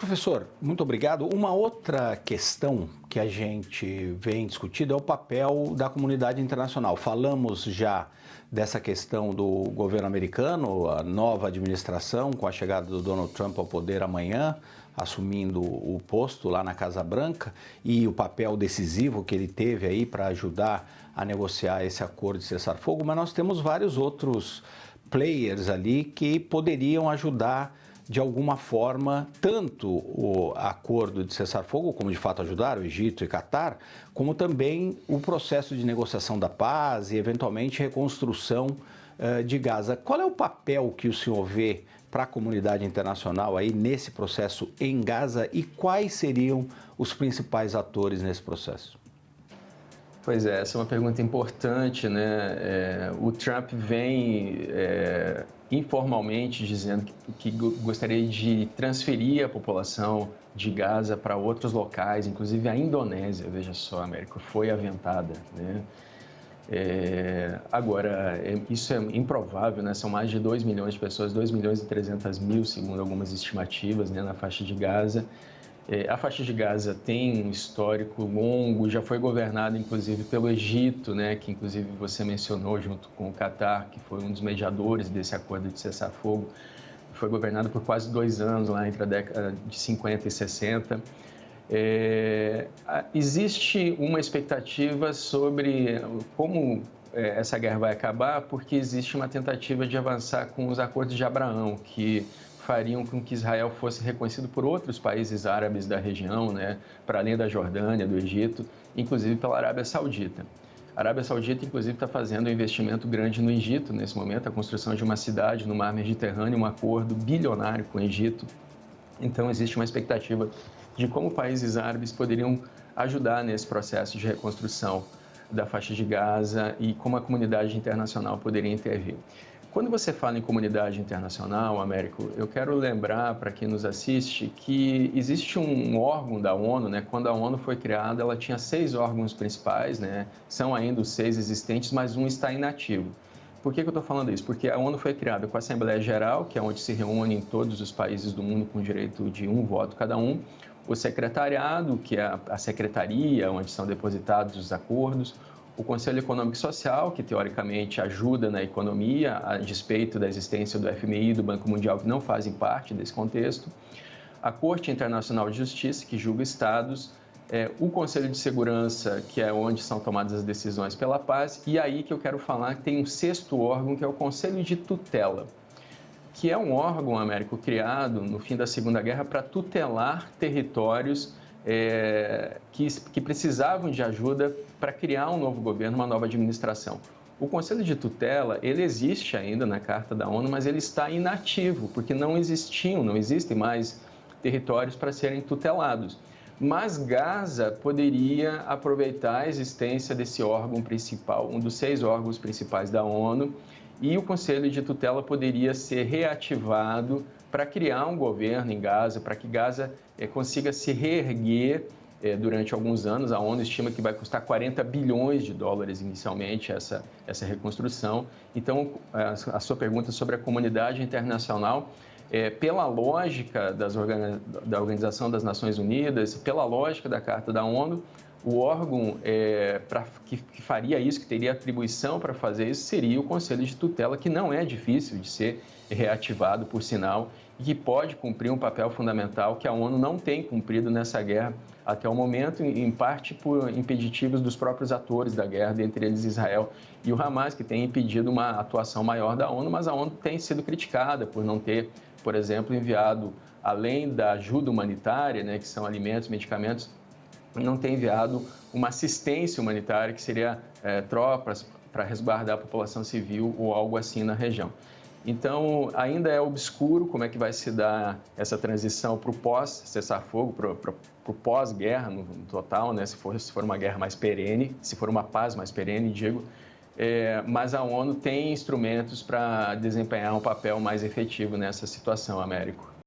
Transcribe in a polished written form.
Professor, muito obrigado. Uma outra questão que a gente vem discutindo é o papel da comunidade internacional. Falamos já dessa questão do governo americano, a nova administração, com a chegada do Donald Trump ao poder amanhã, assumindo o posto lá na Casa Branca, e o papel decisivo que ele teve aí para ajudar a negociar esse acordo de cessar-fogo, mas nós temos vários outros players ali que poderiam ajudar de alguma forma, tanto o acordo de cessar-fogo, como de fato ajudaram o Egito e Catar, como também o processo de negociação da paz e, eventualmente, reconstrução de Gaza. Qual é o papel que o senhor vê para a comunidade internacional aí nesse processo em Gaza e quais seriam os principais atores nesse processo? Pois é, essa é uma pergunta importante, né? O Trump vem informalmente dizendo que gostaria de transferir a população de Gaza para outros locais, inclusive a Indonésia, veja só, Américo, foi aventada, né? Agora, isso é improvável, né? São mais de 2 milhões de pessoas, 2 milhões e 300 mil, segundo algumas estimativas, né, na faixa de Gaza. A faixa de Gaza tem um histórico longo, já foi governada inclusive pelo Egito, né, que inclusive você mencionou junto com o Catar, que foi um dos mediadores desse acordo de cessar-fogo. Foi governado por quase 2 anos, lá entre a década de 50 e 60. Existe uma expectativa sobre como essa guerra vai acabar, porque existe uma tentativa de avançar com os acordos de Abraão, que fariam com que Israel fosse reconhecido por outros países árabes da região, né, para além da Jordânia, do Egito, inclusive pela Arábia Saudita. A Arábia Saudita, inclusive, está fazendo um investimento grande no Egito, nesse momento, a construção de uma cidade no mar Mediterrâneo, um acordo bilionário com o Egito. Então, existe uma expectativa de como países árabes poderiam ajudar nesse processo de reconstrução da faixa de Gaza e como a comunidade internacional poderia intervir. Quando você fala em comunidade internacional, Américo, eu quero lembrar para quem nos assiste que existe um órgão da ONU, né? Quando a ONU foi criada, ela tinha 6 órgãos principais, né? São ainda os 6 existentes, mas um está inativo. Por que eu estou falando isso? Porque a ONU foi criada com a Assembleia Geral, que é onde se reúnem todos os países do mundo com direito de um voto cada um, o Secretariado, que é a secretaria, onde são depositados os acordos, o Conselho Econômico e Social, que teoricamente ajuda na economia, a despeito da existência do FMI e do Banco Mundial, que não fazem parte desse contexto, a Corte Internacional de Justiça, que julga estados, o Conselho de Segurança, que é onde são tomadas as decisões pela paz, e aí que eu quero falar que tem um 6º órgão, que é o Conselho de Tutela, que é um órgão, Américo, criado no fim da Segunda Guerra para tutelar territórios que precisavam de ajuda para criar um novo governo, uma nova administração. O Conselho de Tutela, ele existe ainda na Carta da ONU, mas ele está inativo, porque não existem mais territórios para serem tutelados. Mas Gaza poderia aproveitar a existência desse órgão principal, um dos 6 órgãos principais da ONU, e o Conselho de Tutela poderia ser reativado para criar um governo em Gaza, para que Gaza consiga se reerguer durante alguns anos. A ONU estima que vai custar 40 bilhões de dólares inicialmente essa reconstrução. Então, a sua pergunta sobre a comunidade internacional, pela lógica da Organização das Nações Unidas, pela lógica da Carta da ONU, o órgão que faria isso, que teria atribuição para fazer isso, seria o Conselho de Tutela, que não é difícil de ser reativado, por sinal, e que pode cumprir um papel fundamental que a ONU não tem cumprido nessa guerra até o momento, em parte por impeditivos dos próprios atores da guerra, dentre eles Israel e o Hamas, que tem impedido uma atuação maior da ONU, mas a ONU tem sido criticada por não ter, por exemplo, enviado, além da ajuda humanitária, né, que são alimentos, medicamentos, não tem enviado uma assistência humanitária, que seria tropas para resguardar a população civil ou algo assim na região. Então, ainda é obscuro como é que vai se dar essa transição para o pós-cessar-fogo, para o pós-guerra no total, né? Se for uma guerra mais perene, se for uma paz mais perene, digo. Mas a ONU tem instrumentos para desempenhar um papel mais efetivo nessa situação, Américo.